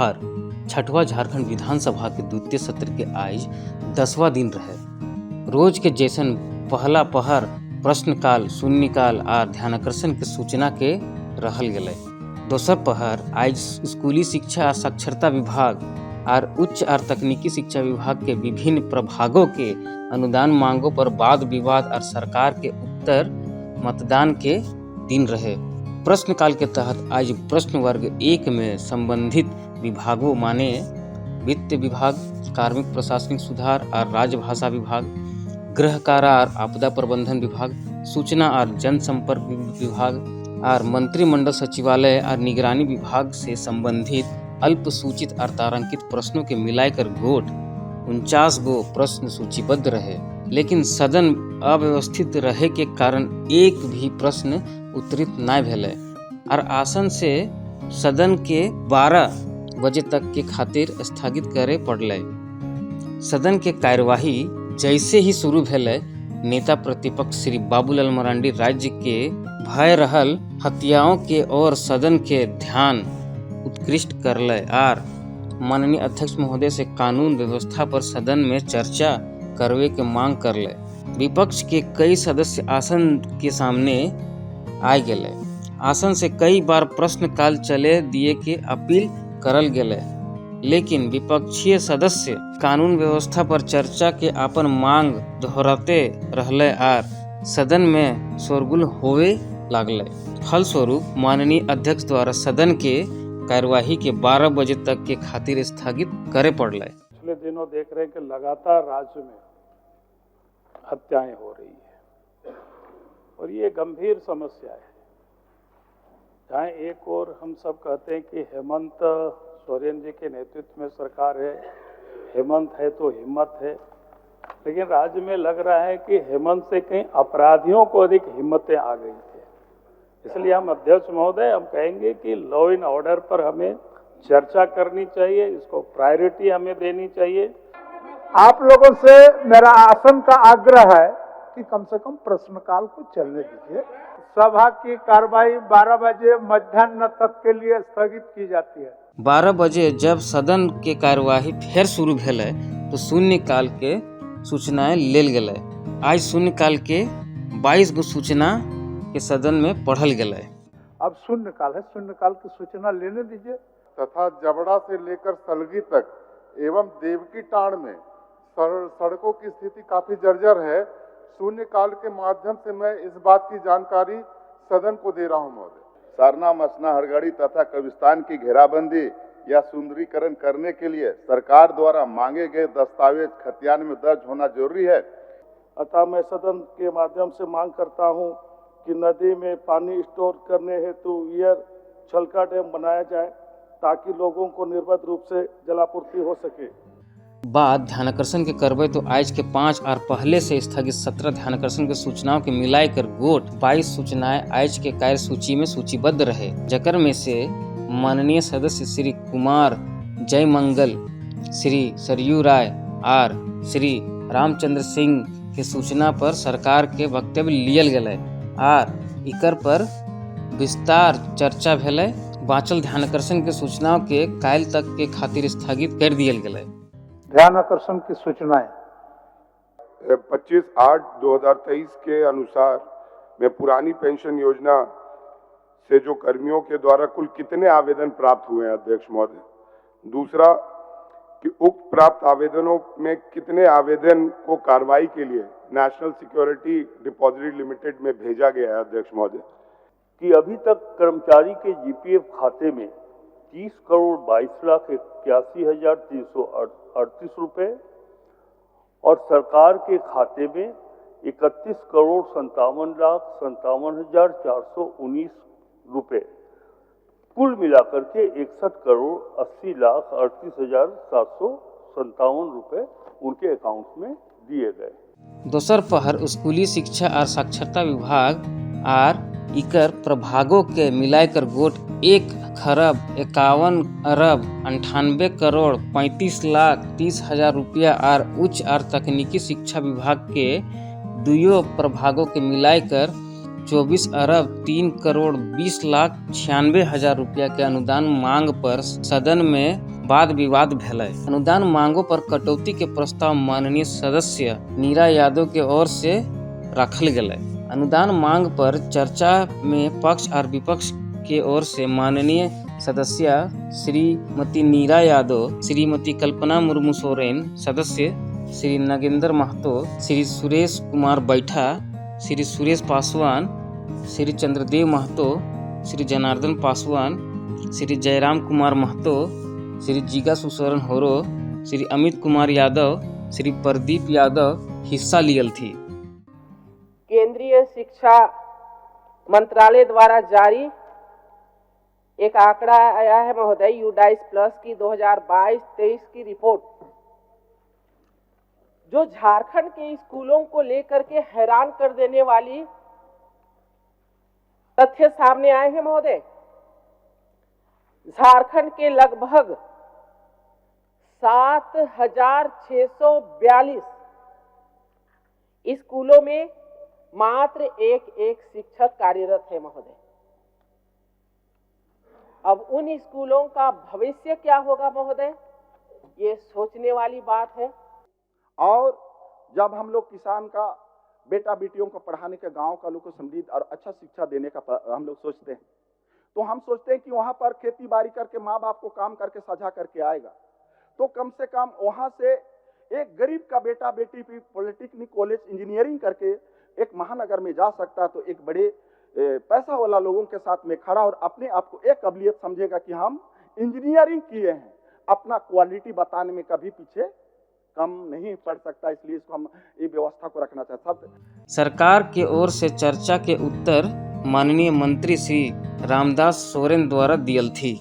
पहर छठवां झारखंड विधानसभा के द्वितीय सत्र के आज 10वां दिन रहे। रोज के जैसन पहला पहर प्रश्नकाल, शून्यकाल और ध्यानाकर्षण के सूचना के रहल गए। दोसर पहर आज स्कूली शिक्षा और साक्षरता विभाग और उच्च और तकनीकी शिक्षा विभाग के विभिन्न प्रभागों के अनुदान मांगों पर वाद विवाद और सरकार के उत्तर मतदान के दिन रहे। प्रश्नकाल के तहत आज प्रश्न वर्ग 1 में संबंधित विभागों माने वित्त विभाग, कार्मिक प्रशासनिक सुधार और राजभाषा विभाग, गृह कारा और आपदा प्रबंधन विभाग, सूचना और जनसंपर्क विभाग और मंत्रिमंडल सचिवालय और निगरानी विभाग से संबंधित अल्प सूचित और तारांकित प्रश्नों के मिलाकर गोट 49 गो प्रश्न सूचीबद्ध रहे। लेकिन सदन अव्यवस्थित रहे के कारण एक भी प्रश्न उत्तरित न भेलै और आसन से सदन के 12 बजे तक के खातिर स्थगित करे पड़लै। सदन के कार्यवाही जैसे ही शुरू भेलै, नेता प्रतिपक्ष श्री बाबूलाल मरांडी राज्य के भय रहल हत्याओं के ओर सदन के ध्यान उत्कृष्ट करलै और माननीय अध्यक्ष महोदय से कानून व्यवस्था पर सदन में चर्चा करवे के मांग करले। विपक्ष के कई सदस्य आसन के सामने आ गए। आसन से कई बार प्रश्नकाल चले दिए के अपील करल गेले, लेकिन विपक्षीय सदस्य कानून व्यवस्था पर चर्चा के अपन मांग दोहराते रहले और सदन में शोरगुल होवे लागले। फलस्वरूप माननीय अध्यक्ष द्वारा सदन के कार्यवाही के 12 बजे तक के खातिर स्थगित करे पड़ले। पिछले दिनों देख रहे हैं कि लगातार राज्य में हत्याएं हो रही है और ये गंभीर समस्या है। जहाँ एक ओर हम सब कहते हैं कि हेमंत सोरेन जी के नेतृत्व में सरकार है, हेमंत है तो हिम्मत है, लेकिन राज्य में लग रहा है कि हेमंत से कहीं अपराधियों को अधिक हिम्मतें आ गई है। इसलिए हम अध्यक्ष महोदय हम कहेंगे कि लॉ एंड ऑर्डर पर हमें चर्चा करनी चाहिए, इसको प्रायोरिटी हमें देनी चाहिए। आप लोगों से मेरा आसन का आग्रह है कि कम से कम प्रश्नकाल को चलने दीजिए। सभा की कार्रवाई 12 बजे मध्याह्न तक के लिए स्थगित की जाती है। 12 बजे जब सदन के कार्यवाही फिर शुरू भेलै तो शून्यकाल के सूचनाएं लेल गेलै। आज शून्यकाल के 22 गो सूचना के सदन में पढ़ल गेलै। अब शून्यकाल है, शून्यकाल की सूचना लेने दीजिए। तथा जबड़ा से लेकर सलगी तक एवं देवकी टाड़ में सड़कों की स्थिति काफी जर्जर है। शून्यकाल के माध्यम से मैं इस बात की जानकारी सदन को दे रहा हूं महोदय। सारना, मसना, हरगढ़ी तथा कब्रिस्तान की घेराबंदी या सुंदरीकरण करने के लिए सरकार द्वारा मांगे गए दस्तावेज खतियान में दर्ज होना जरूरी है। अतः मैं सदन के माध्यम से मांग करता हूं कि नदी में पानी स्टोर करने हेतु ईयर छलका डैम बनाया जाए ताकि लोगों को निर्बाध रूप से जलापूर्ति हो सके। बाद ध्यानाकर्षण के करबे तो आज के 5 और पहले से स्थगित 17 ध्यानाकर्षण के सूचनाओं के मिलाकर गोट 22 सूचनाएं आज के कार्य सूची में सूचीबद्ध रहे, जकर में से माननीय सदस्य श्री कुमार जयमंगल, श्री सरयू राय और श्री रामचंद्र सिंह के सूचना पर सरकार के वक्तव्य लियल गेलै और इकर पर विस्तार चर्चा भेलै। बाँचल ध्यानाकर्षण के सूचनाओं के काल तक के खातिर स्थगित कर दियल गेलै। ध्यानाकर्षण की सूचनाएं 25/8/2023 के अनुसार में पुरानी पेंशन योजना से जो कर्मियों के द्वारा कुल कितने आवेदन प्राप्त हुए हैं अध्यक्ष महोदय। दूसरा कि उक्त प्राप्त आवेदनों में कितने आवेदन को कार्रवाई के लिए नेशनल सिक्योरिटी डिपॉजिटरी लिमिटेड में भेजा गया है अध्यक्ष महोदय। कि अभी तक कर्मचारी के जीपीएफ खाते में 30,22,81,338 रुपए और सरकार के खाते में 31,57,57,419 रुपए, कुल मिलाकर के 61,80,38,757 रुपए उनके अकाउंट में दिए गए। दोसर पहर स्कूली शिक्षा और साक्षरता विभाग और इकर प्रभागों के मिलाकर गोट 1,98,98,35,30,000 रुपया और उच्च और तकनीकी शिक्षा विभाग के दुयो प्रभागों के मिलाकर 24,03,20,96,000 रुपया के अनुदान मांग पर सदन में वाद विवाद भेलै। अनुदान मांगों पर कटौती के प्रस्ताव माननीय सदस्य नीरा यादव के ओर से रखल गेलै। अनुदान मांग पर चर्चा में पक्ष और विपक्ष के ओर से माननीय सदस्य श्रीमती नीरा यादव, श्रीमती कल्पना मुर्मू सोरेन, सदस्य श्री नगेंद्र महतो, श्री सुरेश कुमार बैठा, श्री सुरेश पासवान, श्री चंद्रदेव महतो, श्री जनार्दन पासवान, श्री जयराम कुमार महतो, श्री जीगा सुशरण होरो, श्री अमित कुमार यादव, श्री प्रदीप यादव हिस्सा लियल थी। केंद्रीय शिक्षा मंत्रालय द्वारा जारी एक आंकड़ा आया है महोदय, यूडाइस प्लस की 2022-23 की रिपोर्ट, जो झारखंड के स्कूलों को लेकर के हैरान कर देने वाली तथ्य सामने आए हैं महोदय। झारखंड के लगभग 7,642 स्कूलों में मात्र एक शिक्षक कार्यरत है महोदय। अब उन स्कूलों का भविष्य क्या होगा महोदय, ये सोचने वाली बात है। और जब हम लोग किसान का बेटा बेटियों को पढ़ाने के, गांव का लोग को समृद्ध और अच्छा शिक्षा देने का हम लोग सोचते हैं, तो हम सोचते हैं कि वहां पर खेती बाड़ी करके माँ बाप को काम करके साझा करके आएगा, तो कम से कम वहां से एक गरीब का बेटा बेटी भी पॉलिटेक्निक कॉलेज इंजीनियरिंग करके एक महानगर में जा सकता, तो एक बड़े पैसा वाला लोगों के साथ में खड़ा और अपने आप को एक काबिलियत समझेगा कि हम इंजीनियरिंग किए हैं। अपना क्वालिटी बताने में कभी पीछे कम नहीं पड़ सकता, इसलिए इसको हम ये व्यवस्था को रखना चाहते हैं। सरकार के ओर से चर्चा के उत्तर माननीय मंत्री श्री रामदास सोरेन द्वारा दियल थी।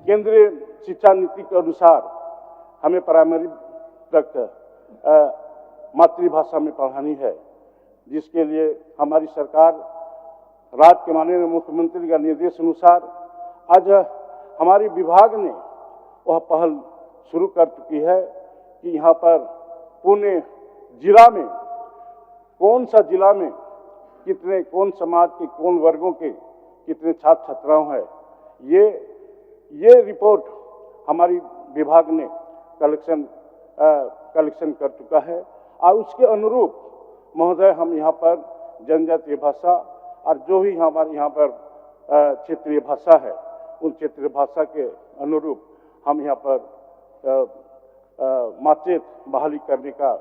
केंद्रीय शिक्षा नीति के अनुसार हमें प्राइमरी तक मातृभाषा में पढ़ानी है, जिसके लिए हमारी सरकार राज्य के माननीय मुख्यमंत्री का निर्देश अनुसार आज हमारे विभाग ने वह पहल शुरू कर चुकी है कि यहाँ पर पुणे जिला में कौन सा जिला में कितने, कौन समाज के कौन वर्गों के कितने छात्र छात्राओं हैं, ये रिपोर्ट हमारी विभाग ने कलेक्शन कर चुका है। और उसके अनुरूप महोदय हम यहाँ पर जनजातीय भाषा और जो भी हमारे यहाँ पर क्षेत्रीय भाषा है, उन क्षेत्रीय भाषा के अनुरूप हम यहाँ पर मातृ बहाली करने का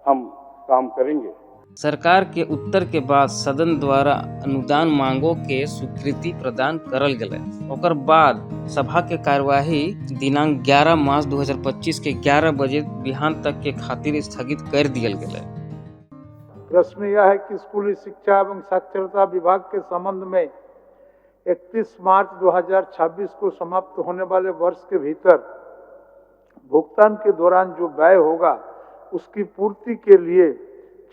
हम काम करेंगे। सरकार के उत्तर के बाद सदन द्वारा अनुदान मांगों के स्वीकृति प्रदान करल गेलै। ओकर बाद सभा के कार्यवाही दिनांक 11 मार्च 2025 के 11 बजे बिहान तक के खातिर स्थगित कर दियल गेलै। प्रश्न यह है कि स्कूली शिक्षा एवं साक्षरता विभाग के संबंध में 31 मार्च 2026 को समाप्त होने वाले वर्ष के भीतर भुगतान के दौरान जो व्यय होगा उसकी पूर्ति के लिए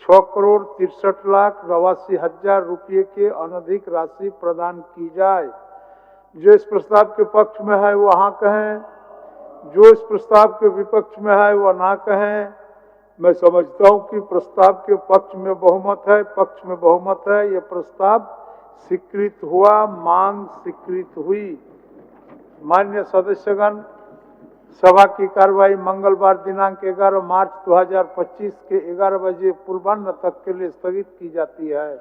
6,63,82,000 रुपये के अनधिक राशि प्रदान की जाए। जो इस प्रस्ताव के पक्ष में है वो हाँ कहें, जो इस प्रस्ताव के विपक्ष में है वो ना कहें। मैं समझता हूं कि प्रस्ताव के पक्ष में बहुमत है, पक्ष में बहुमत है। ये प्रस्ताव स्वीकृत हुआ, मांग स्वीकृत हुई। माननीय सदस्यगण, सभा की कार्रवाई मंगलवार दिनांक 11 मार्च 2025 के 11 बजे पूर्वाह्न तक के लिए स्थगित की जाती है।